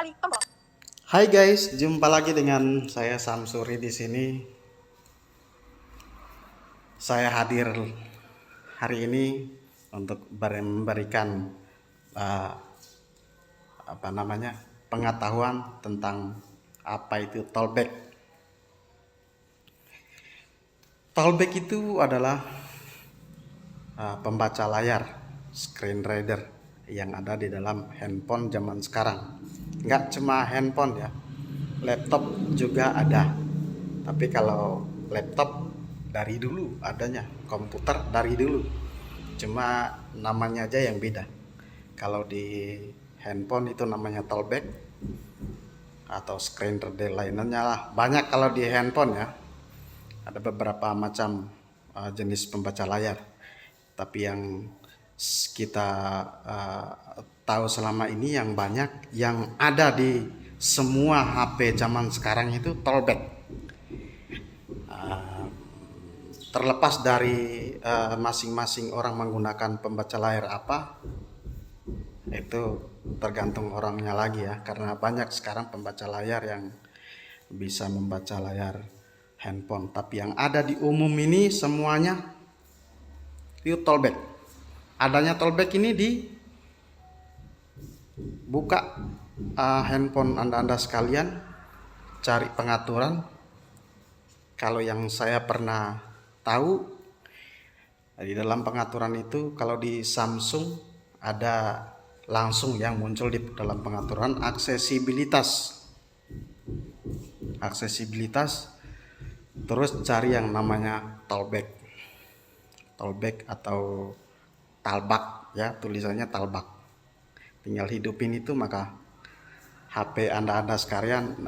kembali tombol. Hai guys, jumpa lagi dengan saya Samsuri di sini. Saya hadir hari ini untuk memberikan pengetahuan tentang apa itu tollback. Tollback itu adalah pembaca layar, screen reader yang ada di dalam handphone zaman sekarang. Nggak cuma handphone ya, laptop juga ada. Tapi kalau laptop dari dulu adanya, komputer dari dulu, cuma namanya aja yang beda. Kalau di handphone itu namanya tollback atau screen reader lainnya lah. Banyak kalau di handphone ya, ada beberapa macam jenis pembaca layar. Tapi yang kita tahu selama ini yang banyak yang ada di semua HP zaman sekarang itu tollback. Terlepas dari masing-masing orang menggunakan pembaca layar apa, itu tergantung orangnya lagi ya, karena banyak sekarang pembaca layar yang bisa membaca layar handphone. Tapi yang ada di umum ini semuanya itu tollback. Adanya tollback ini di buka handphone anda sekalian, cari pengaturan. Kalau yang saya pernah tahu, di dalam pengaturan itu kalau di Samsung ada langsung yang muncul di dalam pengaturan aksesibilitas, terus cari yang namanya tollback atau talbak ya, tulisannya talbak. Tinggal hidupin itu, maka HP anda sekalian,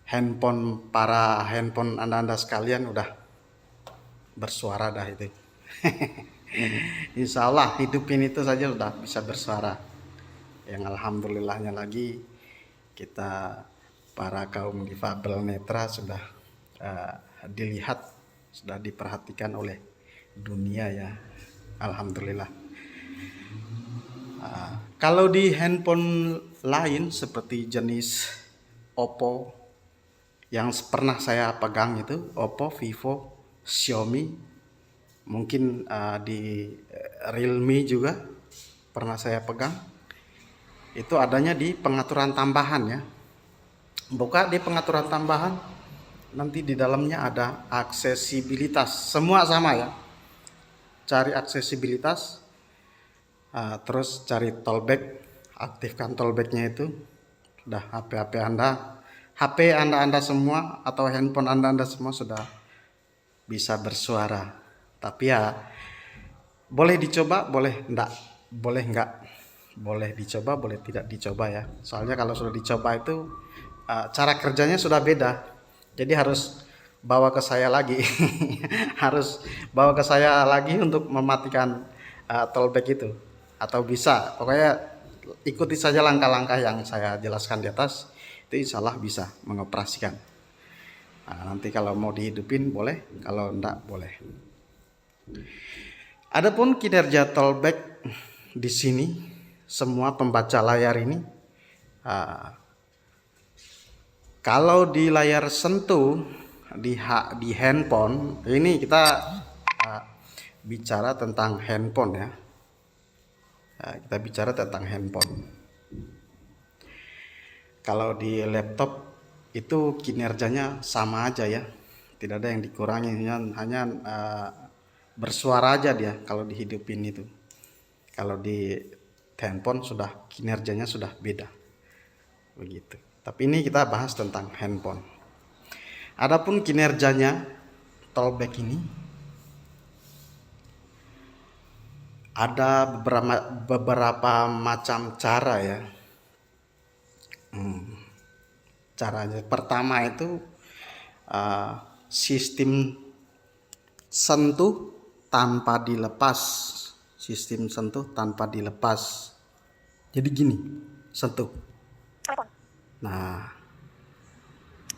handphone anda sekalian udah bersuara dah itu. Insya Allah hidupin itu saja sudah bisa bersuara. Yang alhamdulillahnya lagi, kita para kaum difabel netra sudah dilihat, sudah diperhatikan oleh dunia ya, alhamdulillah. Kalau di handphone lain seperti jenis Oppo yang pernah saya pegang itu, Oppo, Vivo, Xiaomi, mungkin di Realme juga pernah saya pegang. Itu adanya di pengaturan tambahan ya. Buka di pengaturan tambahan, nanti di dalamnya ada aksesibilitas. Semua sama ya. Cari aksesibilitas, terus cari tollback, aktifkan tollbacknya itu. Sudah HP anda semua atau handphone anda semua sudah bisa bersuara. Tapi ya boleh dicoba, boleh enggak, boleh dicoba, boleh tidak dicoba ya. Soalnya kalau sudah dicoba itu cara kerjanya sudah beda. Jadi harus bawa ke saya lagi. Harus bawa ke saya lagi untuk mematikan tollback itu. Atau bisa, pokoknya ikuti saja langkah-langkah yang saya jelaskan di atas. Itu insya Allah bisa mengoperasikan. Nanti kalau mau dihidupin boleh, kalau enggak boleh. Adapun kinerja tollback di sini, semua pembaca layar ini, kalau di layar sentuh di handphone ini, kita bicara tentang handphone ya. Kita bicara tentang handphone. Kalau di laptop itu kinerjanya sama aja ya, tidak ada yang dikurangi, hanya bersuara aja dia kalau dihidupin itu. Kalau di handphone sudah kinerjanya sudah beda begitu. Tapi ini kita bahas tentang handphone. Adapun kinerjanya tollback ini ada beberapa macam cara ya. Caranya pertama itu sistem sentuh tanpa dilepas. Jadi gini, sentuh. Telepon. Nah,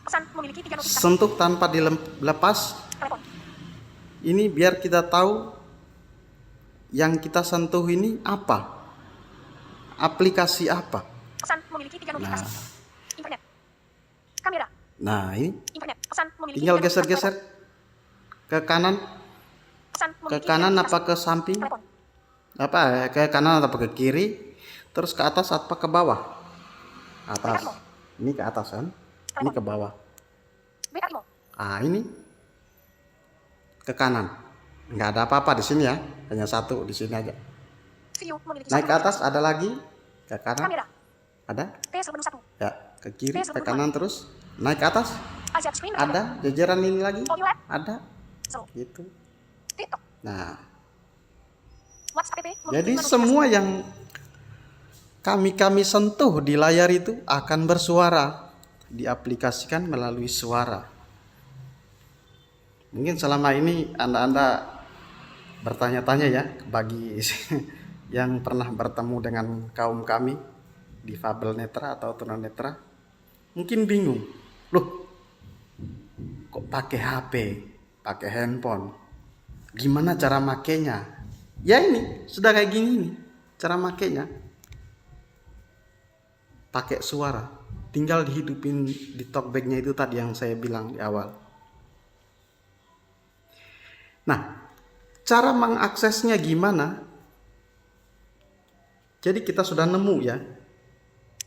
Pesan memiliki 3 notifikasi. sentuh tanpa dilepas. Telepon. Ini biar kita tahu yang kita sentuh ini apa, aplikasi apa. Pesan memiliki 3 Tiga notifikasi. Nah, Internet. Kamera. nah ini Internet. Pesan memiliki tinggal tiga notifikasi. geser-geser ke kanan, Pesan ke memiliki kanan tiga apa notifikasi. ke samping, Telepon. apa ya, ke kanan atau ke kiri, terus ke atas apa ke bawah? Atas. Ini ke atas kan? Ini ke bawah. BKIMO. Ah, ini ke kanan. Nggak ada apa-apa di sini ya, hanya satu di sini aja. Video memiliki Naik ke satu atas ada lagi, ke kanan kamera. ada, PS menu 1. ya ke kiri, ke kanan terus. Naik ke atas Azab screen ada, jajaran ini lagi Audio app. ada, Slow. gitu. TikTok. Nah, WhatsApp app. jadi semua yang kami sentuh di layar itu akan bersuara, diaplikasikan melalui suara. Mungkin selama ini Anda bertanya-tanya ya, bagi yang pernah bertemu dengan kaum kami difabel netra atau tunanetra, mungkin bingung, loh kok pakai HP, pakai handphone, gimana cara makainya? Ya ini sudah kayak gini nih cara makainya, pakai suara, tinggal dihidupin di talkbacknya itu tadi yang saya bilang di awal. Nah, cara mengaksesnya gimana? Jadi kita sudah nemu ya.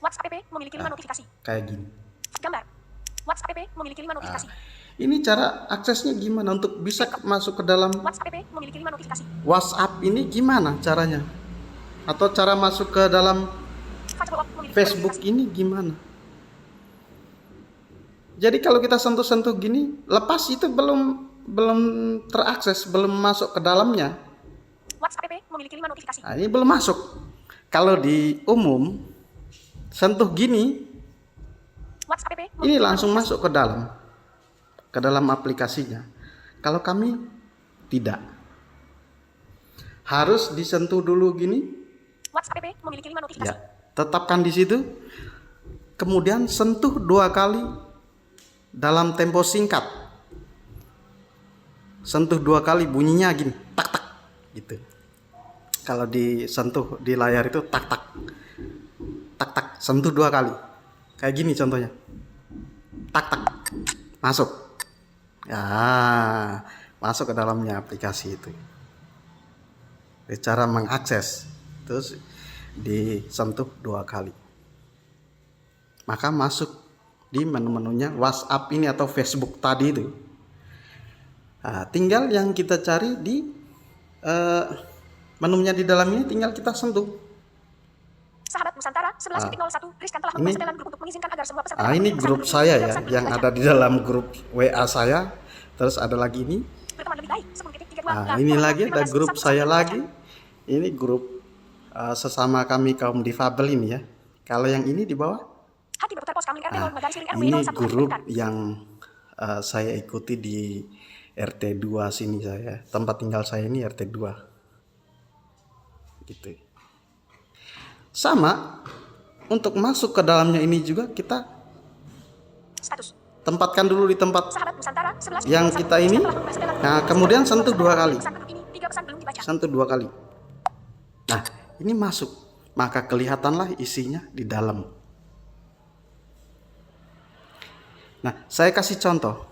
WhatsApp app memiliki 5 notifikasi. Kayak gini. Gambar. WhatsApp app memiliki 5 notifikasi. Ini cara aksesnya gimana untuk bisa masuk ke dalam WhatsApp app memiliki 5 notifikasi. WhatsApp ini gimana caranya? Atau cara masuk ke dalam Facebook ini gimana? Jadi kalau kita sentuh-sentuh gini, lepas itu belum terakses, belum masuk ke dalamnya. WhatsApp app memiliki 5 notifikasi. Nah, ini belum masuk. Kalau di umum sentuh gini, WhatsApp app ini langsung masuk ke dalam aplikasinya. Kalau kami tidak, harus disentuh dulu gini. WhatsApp app memiliki 5 notifikasi. Ya, tetapkan di situ. Kemudian sentuh 2 kali dalam tempo singkat. Sentuh 2 kali, bunyinya gini, tak tak gitu. Kalau disentuh di layar itu tak tak, tak tak, sentuh 2 kali. Kayak gini contohnya, tak tak, masuk. Ya, masuk ke dalamnya aplikasi itu. Cara mengakses, terus disentuh 2 kali, maka masuk di menu-menunya WhatsApp ini atau Facebook tadi itu. Nah, tinggal yang kita cari di menunya di dalam ini, tinggal kita sentuh. Sahabat Nusantara 11.01 Rizkan telah membuat setelan grup untuk mengizinkan agar semua peserta. Ini grup saya ya, yang ada di dalam grup WA saya. Terus ada lagi ini. Berteman lebih baik 10.32. Nah, ini lagi ada grup saya lagi. Ini grup sesama kami kaum difabel ini ya. Kalau yang ini di bawah, Hati berputar pos Kamling RT 0 garis miring RW ini 01 grup yang saya ikuti di RT 2 sini saya. Tempat tinggal saya ini RT 2. Gitu. Sama, untuk masuk ke dalamnya ini juga kita status. Tempatkan dulu di tempat Sahabat Nusantara 11 yang kita ini. Nah, kemudian sentuh 2 kali. Sentuh 2 kali. Nah, ini masuk. Maka kelihatanlah isinya di dalam. Nah, saya kasih contoh.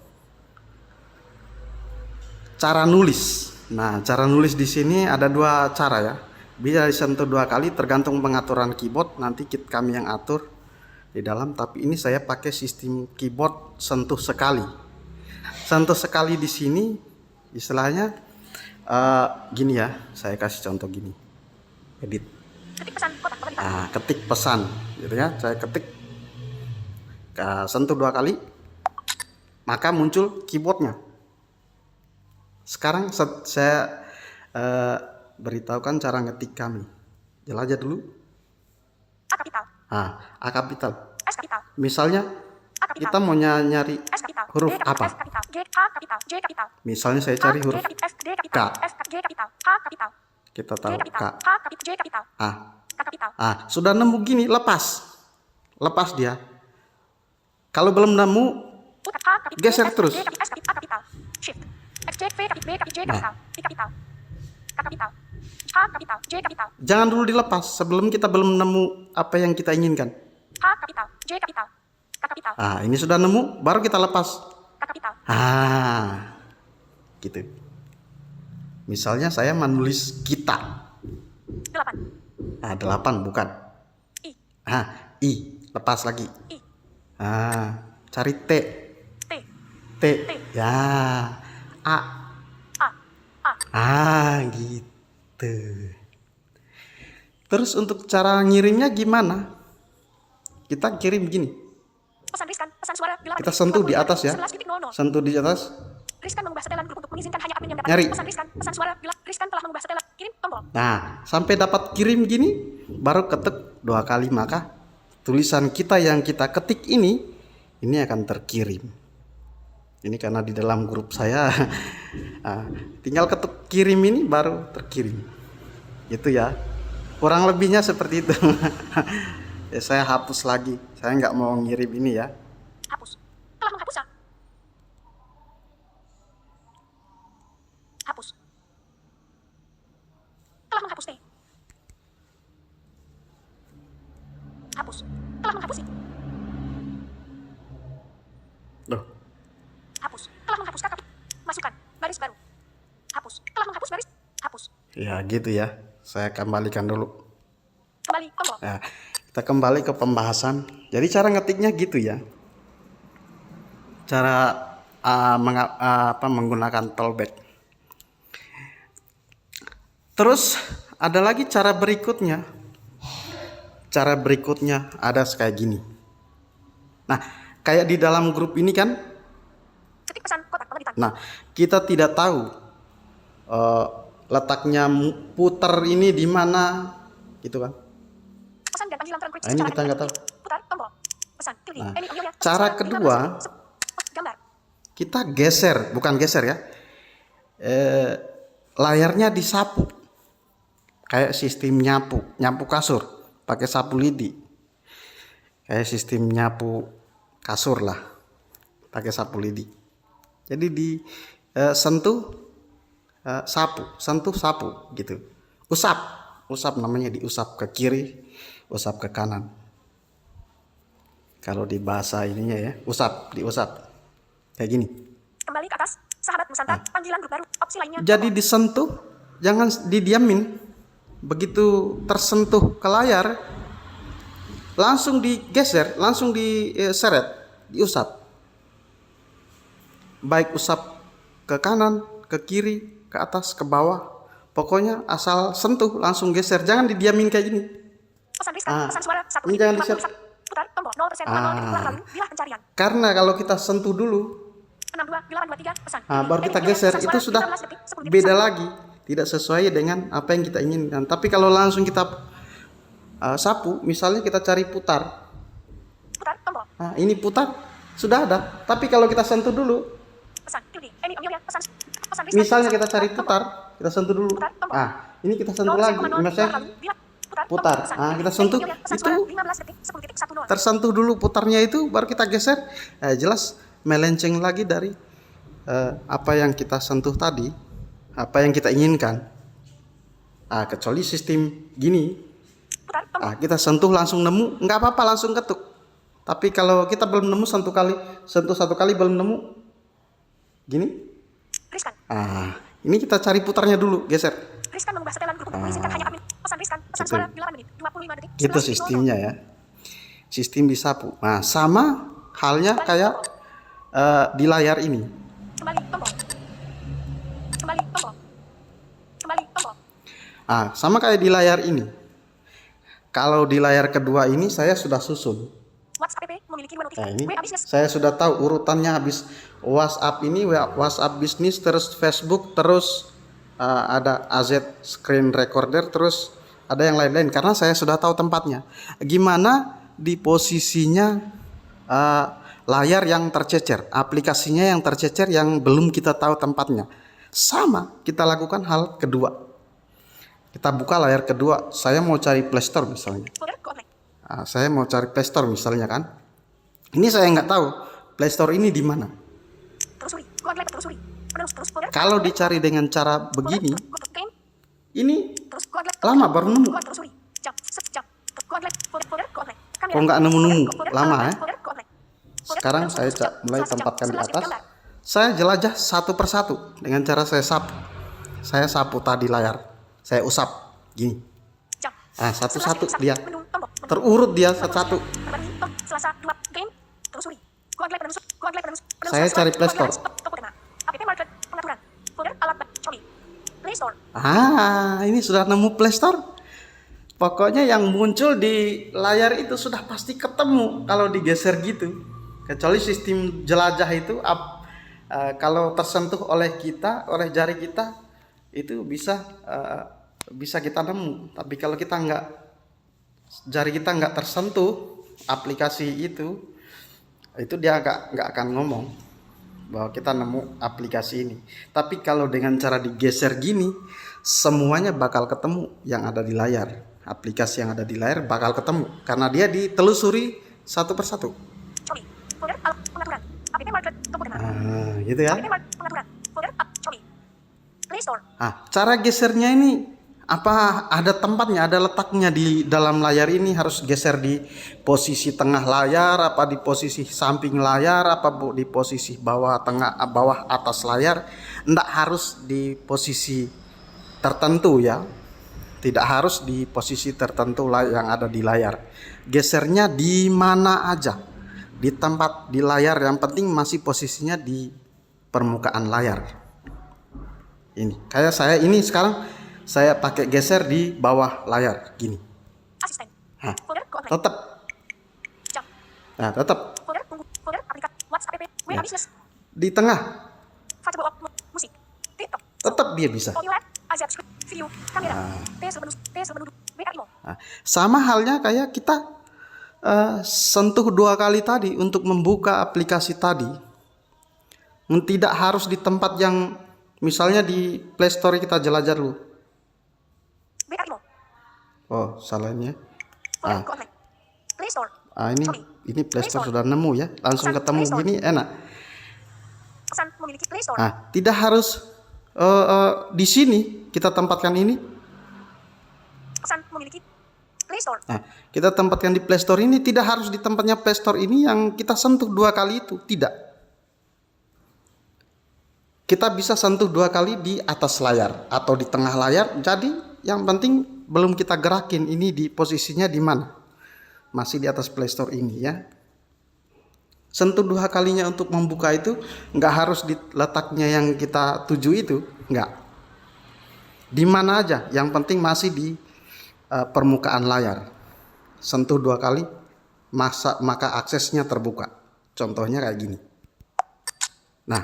Cara nulis. Nah, cara nulis di sini ada 2 cara ya. Bisa disentuh 2 kali tergantung pengaturan keyboard. Nanti kami yang atur di dalam, tapi ini saya pakai sistem keyboard sentuh sekali. Sentuh sekali di sini istilahnya gini ya, saya kasih contoh gini. Edit. Ketik pesan kotak pemberitaan. Nah, ketik pesan gitu ya. Saya ketik, sentuh 2 kali, maka muncul keyboardnya. Sekarang saya beritahukan cara ngetik kami. Jelajah dulu. A kapital. A kapital. S kapital. Misalnya A kapital. kita mau nyari S kapital. huruf D kapital. apa? S kapital. J H kapital. J kapital. Misalnya saya cari huruf S D kapital. K. S J kapital. H kapital. Kita J tahu K. kapital. H kapital. J kapital. A. K kapital. Sudah nemu gini, lepas dia. Kalau belum nemu, H kapital. geser S, terus. D kapital. S kapital. A kapital. Shift. X J V kapital. B kapital. J kapital. I kapital. K kapital. H kapital. J kapital. Jangan dulu dilepas sebelum kita belum nemu apa yang kita inginkan. H kapital. J kapital. K kapital. Ah, ini sudah nemu, baru kita lepas. K kapital. Ah, gitu. Misalnya saya menulis kita. 8. Ah, 8 bukan. I. Ah, I, lepas lagi. I. Ah, cari T. T. T. Ya. A. A. A. Ah, gitu. Terus untuk cara ngirimnya gimana? Kita kirim gini. Pesan Rizkan, pesan suara 8. Kita sentuh di atas ya. 11.00. Sentuh di atas. Rizkan mengubah setelan grup untuk mengizinkan hanya admin yang dapat. Nyari. Pesan Rizkan, pesan suara Rizkan telah mengubah setelan. Kirim tombol. Nah, sampai dapat kirim gini, baru ketik 2 kali, maka tulisan kita yang kita ketik ini akan terkirim. Ini karena di dalam grup saya, tinggal ketuk kirim ini baru terkirim. Gitu ya. Kurang lebihnya seperti itu. Ya, saya hapus lagi. Saya nggak mau ngirim ini ya. Hapus. Telah menghapusnya. Hapus. Telah menghapus T. Hapus. Telah menghapusi. Loh, Hapus. Telah menghapus kakak. Masukkan. Baris baru. Hapus. Telah menghapus baris. Hapus. ya gitu ya. Saya kembalikan dulu. Kembali tombol. Nah, kita kembali ke pembahasan. Jadi cara ngetiknya gitu ya. Cara menggunakan tollback. Terus ada lagi cara berikutnya. Cara berikutnya ada kayak gini. Nah, kayak di dalam grup ini kan. Ketik pesan kotak pemeditan. Nah, kita tidak tahu letaknya putar ini di mana, gitu kan? Pesan dan panggilan transkripsi. Nah, ini kita nggak tahu. Putar tombol. Pesan. Tilde. Nah, Emi audionya. cara Suara, kedua, 15. Gambar. kita geser, bukan geser ya. Layarnya disapu. Kayak sistem nyapu kasur, pakai sapu lidi. Kayak sistem nyapu kasur lah, pakai sapu lidi. Jadi sentuh sapu gitu. Usap namanya, diusap ke kiri, usap ke kanan. Kalau di bahasa ininya ya, diusap. Kayak gini. Kembali ke atas. Sahabat Nusantara. Panggilan grup baru. Opsi lainnya. Jadi disentuh, jangan didiamin. Begitu tersentuh ke layar, langsung digeser, langsung diseret, diusap. Baik usap ke kanan, ke kiri, ke atas, ke bawah. Pokoknya asal sentuh langsung geser, jangan didiamin kayak gini. Pesan Rizkan. Pesan suara. 1. Ini jangan di-share. Putar tombol 0%. 0. Bilah pencarian. Karena kalau kita sentuh dulu, 62 823 pesan. baru kita geser, itu sudah beda lagi, tidak sesuai dengan apa yang kita inginkan. Tapi kalau langsung kita sapu, misalnya kita cari putar, Putar tombol. nah ini putar sudah ada. Tapi kalau kita sentuh dulu, Pesan. Tilde. Emi audionya. Pesan Rizkan. misalnya kita Pesan. cari Tombol. putar, kita sentuh dulu. Ah, ini kita sentuh lagi, misalnya putar. Ah, kita sentuh itu tersentuh dulu putarnya itu, baru kita geser. Jelas melenceng lagi dari apa yang kita sentuh tadi, apa yang kita inginkan. Kecuali sistem gini, kita sentuh langsung nemu, nggak apa-apa, langsung ketuk. Tapi kalau kita belum nemu sentuh satu kali belum nemu, gini. Rizkan. Ini kita cari putarnya dulu, geser. Rizkan mengubah setelan grup untuk mengizinkan hanya admin. Pesan Rizkan. Pesan suara 8 menit 25 detik. Gitu sistemnya ya. Sistem disapu. Nah, sama halnya kayak di layar ini. Kembali tombol. Kembali tombol. Kembali tombol. Sama kayak di layar ini. Kalau di layar kedua ini saya sudah susun. WhatsApp app memiliki dua notifikasi. Ini WA bisnis. saya sudah tahu urutannya, habis WhatsApp ini WhatsApp bisnis, terus Facebook, terus ada AZ screen recorder, terus ada yang lain-lain, karena saya sudah tahu tempatnya. Gimana di posisinya layar yang tercecer, aplikasinya yang tercecer yang belum kita tahu tempatnya. Sama kita lakukan hal kedua. Kita buka layar kedua, saya mau cari Play Store misalnya. Saya mau cari Play Store misalnya kan. Ini saya nggak tahu Play Store ini di mana. Kalau dicari dengan cara begini, ini lama baru nemu. Kok nggak nemu-nemu lama ya. Sekarang saya mulai tempatkan di atas. Saya jelajah satu persatu dengan cara saya sapu. Saya sapu tadi layar. Saya usap gini. Ah, satu-satu dia. Terurut dia satu-satu. Saya cari Play Store. Ah, ini sudah nemu Play Store. Pokoknya yang muncul di layar itu sudah pasti ketemu kalau digeser gitu. Kecuali sistem jelajah itu kalau tersentuh oleh kita, oleh jari kita, itu bisa kita nemu. Tapi kalau kita jari kita nggak tersentuh aplikasi itu dia nggak akan ngomong bahwa kita nemu aplikasi ini. Tapi kalau dengan cara digeser gini, semuanya bakal ketemu yang ada di layar. Aplikasi yang ada di layar bakal ketemu karena dia ditelusuri satu persatu. Gitu ya. Cara gesernya ini apa ada tempatnya, ada letaknya di dalam layar ini. Harus geser di posisi tengah layar, apa di posisi samping layar, apa di posisi bawah tengah, bawah atas layar. Nggak harus di posisi tertentu ya. Tidak harus di posisi tertentu yang ada di layar. Gesernya di mana aja, di tempat di layar, yang penting masih posisinya di permukaan layar. Ini kayak saya ini sekarang saya pakai geser di bawah layar gini. Tetap. Nah, tetap. Ya. Di tengah. Tetap dia bisa. Nah, sama halnya kayak kita sentuh 2 kali tadi untuk membuka aplikasi tadi. Tidak harus di tempat yang misalnya di Play Store kita jelajah dulu. Oh, salahnya. Ini Play Store sudah nemu ya, langsung ketemu gini enak. Nah, tidak harus di sini kita tempatkan ini. Nah, kita tempatkan di Play Store ini, tidak harus di tempatnya Play Store ini yang kita sentuh 2 kali itu, tidak. Kita bisa sentuh 2 kali di atas layar atau di tengah layar. Jadi yang penting belum kita gerakin ini di posisinya di mana. Masih di atas Play Store ini ya. Sentuh 2 kalinya untuk membuka itu nggak harus di letaknya yang kita tuju itu, nggak. Di mana aja, yang penting masih di permukaan layar. Sentuh 2 kali, maka aksesnya terbuka. Contohnya kayak gini. Nah,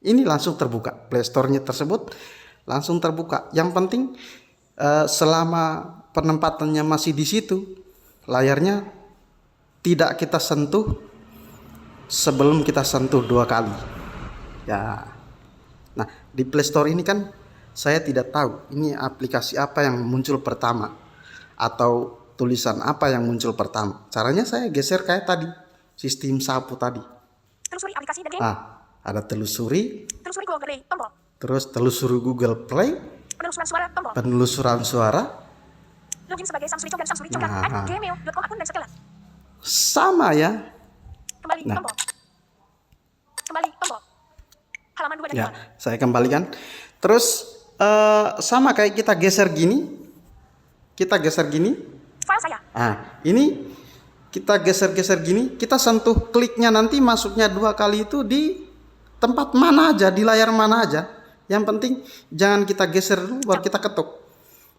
ini langsung terbuka. Play Store-nya tersebut langsung terbuka. Yang penting selama penempatannya masih di situ, layarnya tidak kita sentuh sebelum kita sentuh 2 kali. Ya. Nah, di Play Store ini kan saya tidak tahu ini aplikasi apa yang muncul pertama atau tulisan apa yang muncul pertama. Caranya saya geser kayak tadi, sistem sapu tadi. Telusuri aplikasi dan game. Ada telusuri. Telusuri Google Play, tombol. Terus telusuri Google Play. Penelusuran suara, tombol. Penelusuran suara. Login sebagai Samsurico dan Samsurico@gmail.com akun dan setelah. Sama ya. Kembali, tombol. Kembali, tombol. Halaman 2 dan 2. Ya, saya kembalikan. Terus sama kayak kita geser gini. Kita geser gini. File saya. Ini kita geser-geser gini, kita sentuh kliknya nanti masuknya 2 kali itu di tempat mana aja, di layar mana aja. Yang penting jangan kita geser dulu baru kita ketuk.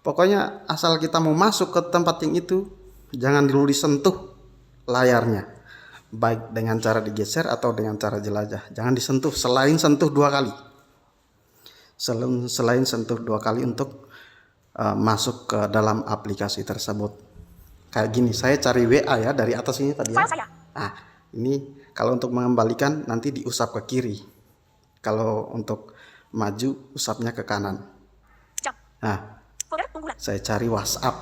Pokoknya asal kita mau masuk ke tempat yang itu, jangan dulu disentuh layarnya. Baik dengan cara digeser atau dengan cara jelajah. Jangan disentuh selain sentuh 2 kali. Selain sentuh 2 kali untuk masuk ke dalam aplikasi tersebut. Kayak gini, saya cari WA ya dari atas ini tadi ya. Ini kalau untuk mengembalikan nanti diusap ke kiri. Kalau untuk maju usapnya ke kanan. Saya cari WhatsApp.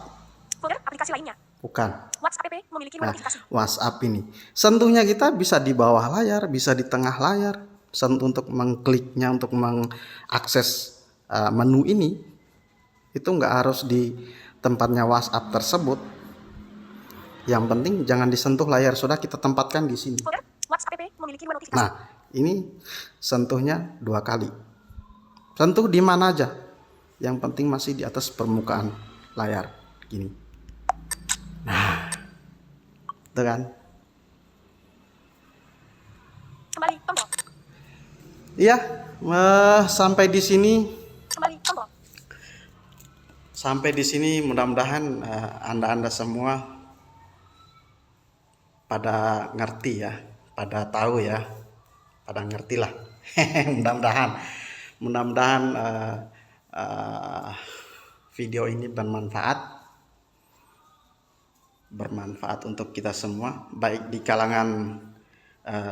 Folder aplikasi lainnya. Bukan. WhatsApp app memiliki notifikasi. WhatsApp ini. Sentuhnya kita bisa di bawah layar, bisa di tengah layar. Sentuh untuk mengkliknya, untuk mengakses menu ini. Itu nggak harus di tempatnya WhatsApp tersebut. Yang penting jangan disentuh layar, sudah kita tempatkan di sini. Folder WhatsApp app memiliki 2 notifikasi. Nah, ini sentuhnya 2 kali. Sentuh di mana aja. Yang penting masih di atas permukaan layar gini. Nah, itu kan. Kembali tombol. Iya, sampai di sini. Kembali tombol. Sampai di sini mudah-mudahan Anda semua pada ngerti ya, pada tahu ya, pada ngerti lah. Mudah-mudahan video ini bermanfaat untuk kita semua, baik di kalangan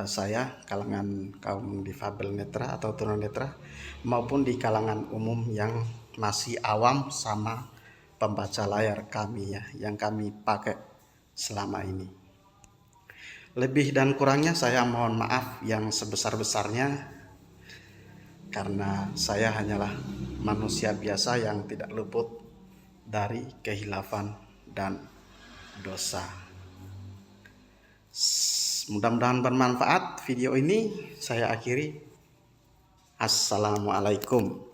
saya, kalangan kaum difabel netra atau tunanetra, maupun di kalangan umum yang masih awam sama pembaca layar kami ya, yang kami pakai selama ini. Lebih dan kurangnya saya mohon maaf yang sebesar-besarnya, karena saya hanyalah manusia biasa yang tidak luput dari khilafan dan dosa. Mudah-mudahan bermanfaat video ini. Saya akhiri. Assalamualaikum.